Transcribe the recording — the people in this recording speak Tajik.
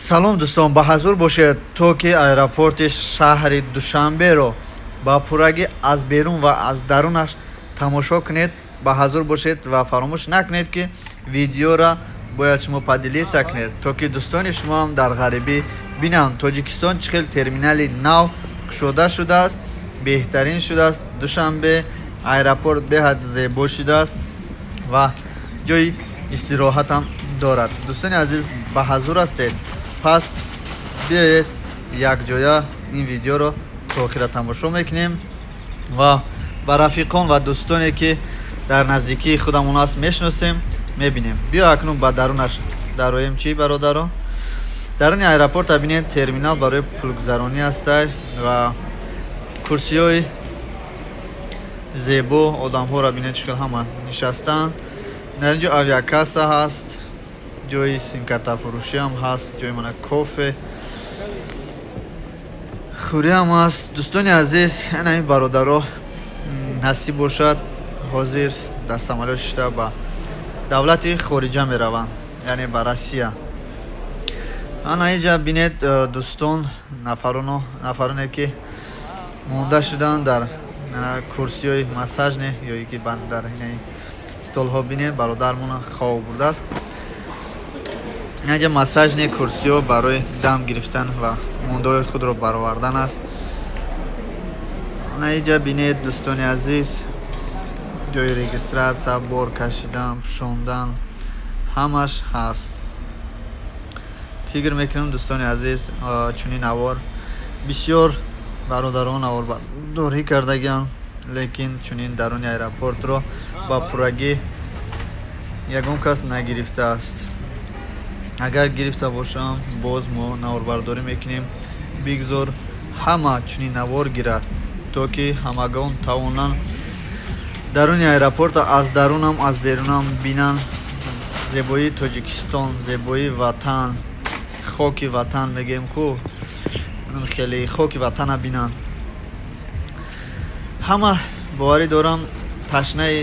салом дӯстон, ба ҳазур бошед то ки аэропорти шаҳри Душанберо ба пурраги аз берун ва аз дарунаш тамошо кунед. Ба ҳазур бошед ва фаромӯш накунед ки видеора бояд шумо падилитса кунед, то ки дӯстони шумоам дар ғарибӣ бинанд Тоҷикистон чӣ хел терминали нав кушода шудааст, беҳтарин шудааст. Душанбе аэропорт беҳад зебо шудааст ва ҷои истироҳатам дорад. Дӯстони азиз, ба ҳазур ҳастед? Пас биёед якҷоя ин видеоро то охира тамошо мекунем ва ба рафиқон ва дӯстоне ки дар наздикии худамон ҳаст мешиносем, мебинем. Биё акнун ба дарунаш дароем. Чӣ бародаро? даруни аэропорта бинед терминал барои пулгузаронӣ ҳастай ва курсиҳои зебо, одамҳоро бинед чӣ хел ҳама нишастанд. дар инҷо авиакасса ҳаст, ҷои симкартафурӯшиам ҳаст, ҷои мана кофе хӯриам ҳаст. дӯстони азиз, ана ин бародаро насиб бошад ҳозир дар самолёт шида ба давлати хориҷа мераванд, яъне ба Россия. ана инҷа бинед дӯстон, нафароне ки монда шуданд дар курсиҳои массажне ё ки дар столҳо бинед бародармон хоб бурдааст. инҷа массажни курсиҳо барои дам гирифтан ва мондаҳои худро баровардан аст. инҷа бинед дӯстони азиз, ҷои регистратсия, бор кашидан, пӯшондан ҳамаш ҳаст. фикр мекунам дӯстони азиз, чунин навор бисёр бародарон наворбардорӣ кардагианд, лекин чунин даруни аэропортро ба пуррагӣ ягон кас нагирифтааст. агар гирифта бошам, боз мо наворбардорӣ мекунем. бигзор ҳама чунин навор гирад, то ки ҳамагон тавонанд даруни аэропорта аз дарунам аз берунам бинанд зебоии Тоҷикистон, зебоии ватан, хоки ватан мегем ку хеле хоки ватана бинанд. ҳама боварӣ дорам ташнаи